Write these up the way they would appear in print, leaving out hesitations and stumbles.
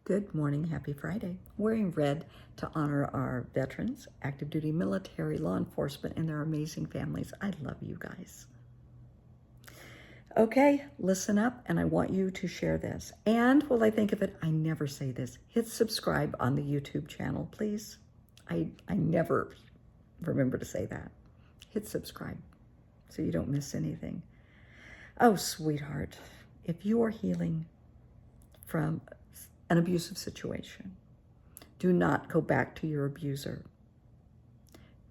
Good morning, happy Friday. Wearing red to honor our veterans, active duty military, law enforcement, and their amazing families. I love you guys. Okay, listen up, and I want you to share this. And while I think of it, I never say this. Hit subscribe on the YouTube channel, please. I never remember to say that. Hit subscribe so you don't miss anything. Oh, sweetheart, if you are healing from an abusive situation, do not go back to your abuser.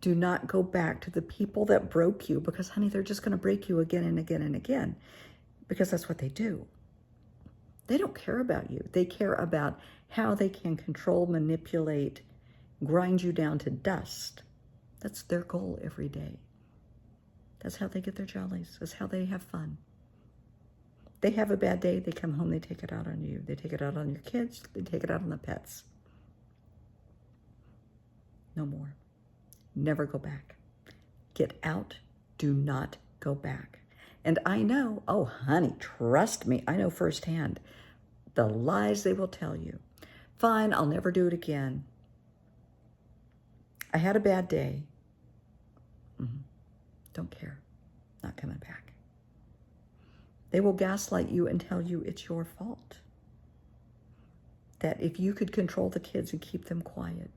Do not go back to the people that broke you, because, honey, they're just going to break you again and again and again, because that's what they do. They don't care about you. They care about how they can control, manipulate, grind you down to dust. That's their goal every day. That's how they get their jollies. That's how they have fun. They have a bad day, they come home, they take it out on you. They take it out on your kids, they take it out on the pets. No more. Never go back. Get out. Do not go back. And I know, oh honey, trust me, I know firsthand the lies they will tell you. Fine, I'll never do it again. I had a bad day. Don't care. Not coming back. They will gaslight you and tell you it's your fault. That if you could control the kids and keep them quiet,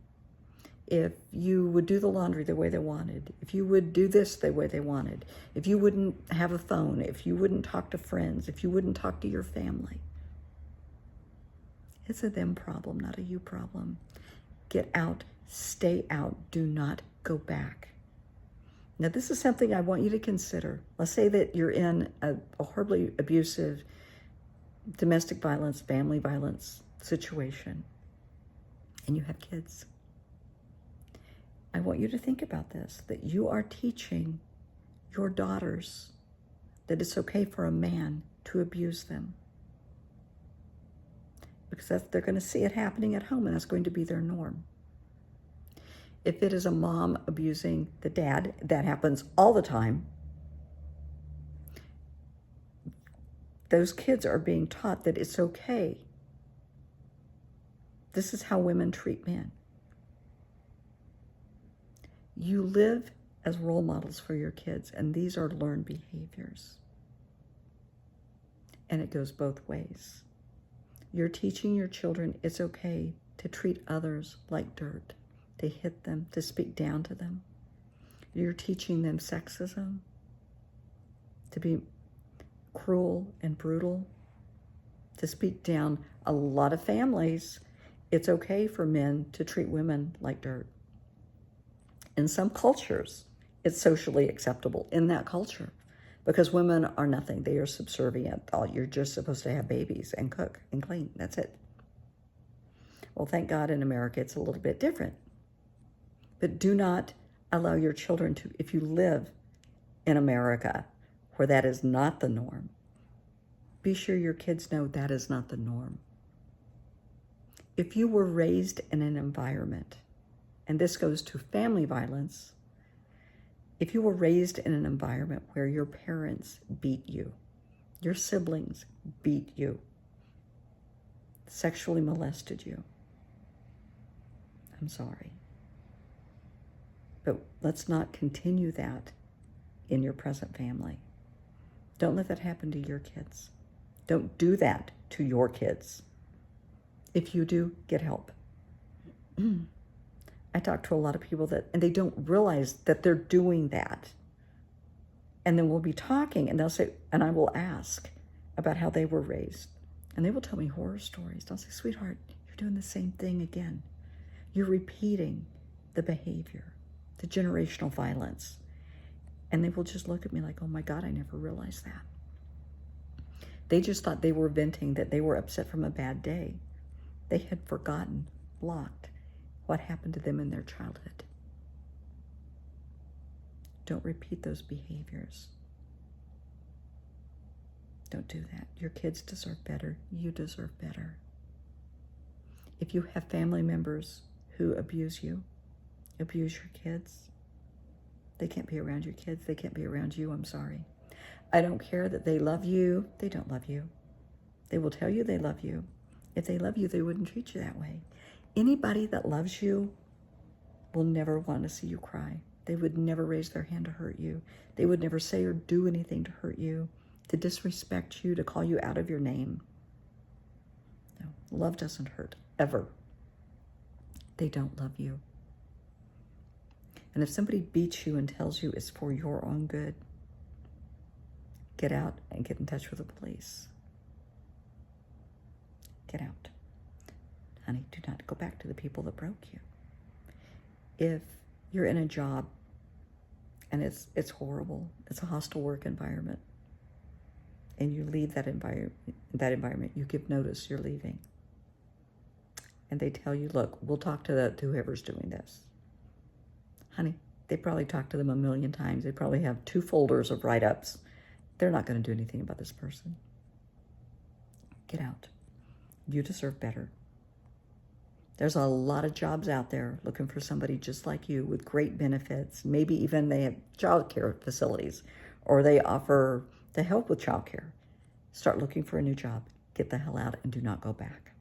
if you would do the laundry the way they wanted, if you would do this the way they wanted, if you wouldn't have a phone, if you wouldn't talk to friends, if you wouldn't talk to your family. It's a them problem, not a you problem. Get out, stay out, do not go back. Now, this is something I want you to consider. Let's say that you're in a horribly abusive domestic violence, family violence situation, and you have kids. I want you to think about this, that you are teaching your daughters that it's okay for a man to abuse them. Because they're going to see it happening at home, and that's going to be their norm. If it is a mom abusing the dad, that happens all the time. Those kids are being taught that it's okay. This is how women treat men. You live as role models for your kids, and these are learned behaviors. And it goes both ways. You're teaching your children it's okay to treat others like dirt, to hit them, to speak down to them. You're teaching them sexism, to be cruel and brutal, to speak down. A lot of families, it's okay for men to treat women like dirt. In some cultures, it's socially acceptable in that culture, because women are nothing. They are subservient. You're just supposed to have babies and cook and clean. That's it. Well, thank God in America, it's a little bit different. But do not allow your children to, if you live in America where that is not the norm, be sure your kids know that is not the norm. If you were raised in an environment, and this goes to family violence, if you were raised in an environment where your parents beat you, your siblings beat you, sexually molested you, I'm sorry. But let's not continue that in your present family. Don't let that happen to your kids. Don't do that to your kids. If you do, get help. I talk to a lot of people and they don't realize that they're doing that. And then we'll be talking, and they'll say, and I will ask about how they were raised. And they will tell me horror stories. I'll say, sweetheart, you're doing the same thing again. You're repeating the behavior, the generational violence. And they will just look at me like, oh my God, I never realized that. They just thought they were venting, that they were upset from a bad day. They had forgotten, blocked what happened to them in their childhood. Don't repeat those behaviors. Don't do that. Your kids deserve better. You deserve better. If you have family members who abuse you, abuse your kids, they can't be around your kids. They can't be around you. I'm sorry. I don't care that they love you. They don't love you. They will tell you they love you. If they love you, they wouldn't treat you that way. Anybody that loves you will never want to see you cry. They would never raise their hand to hurt you. They would never say or do anything to hurt you, to disrespect you, to call you out of your name. No, love doesn't hurt, ever. They don't love you. And if somebody beats you and tells you it's for your own good, get out and get in touch with the police. Get out. Honey, do not go back to the people that broke you. If you're in a job and it's horrible, it's a hostile work environment, and you leave that environment, you give notice you're leaving. And they tell you, look, we'll talk to whoever's doing this. Honey, they probably talked to them a million times. They probably have 2 folders of write-ups. They're not going to do anything about this person. Get out. You deserve better. There's a lot of jobs out there looking for somebody just like you with great benefits. Maybe even they have child care facilities, or they offer the help with child care. Start looking for a new job. Get the hell out and do not go back.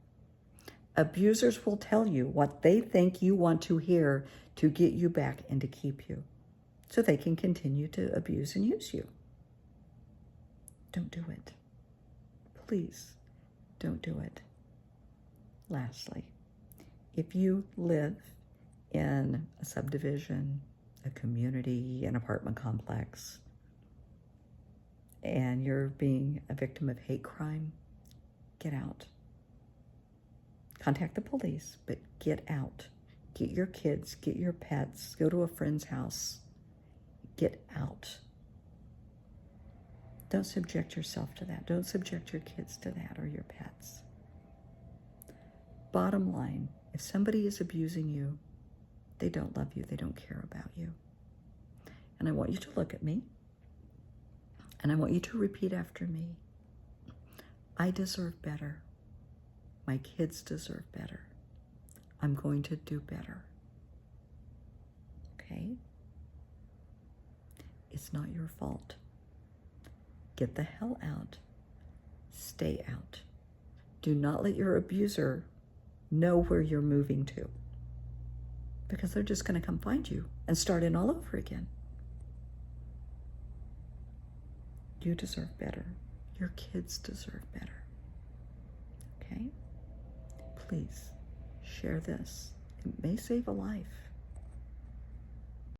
Abusers will tell you what they think you want to hear to get you back and to keep you, so they can continue to abuse and use you. Don't do it. Please, don't do it. Lastly, if you live in a subdivision, a community, an apartment complex, and you're being a victim of hate crime, get out. Contact the police, but get out. Get your kids, get your pets, go to a friend's house. Get out. Don't subject yourself to that. Don't subject your kids to that or your pets. Bottom line, if somebody is abusing you, they don't love you, they don't care about you. And I want you to look at me, and I want you to repeat after me. I deserve better. My kids deserve better. I'm going to do better. Okay? It's not your fault. Get the hell out. Stay out. Do not let your abuser know where you're moving to, because they're just going to come find you and start in all over again. You deserve better. Your kids deserve better. Okay? Please share this. It may save a life.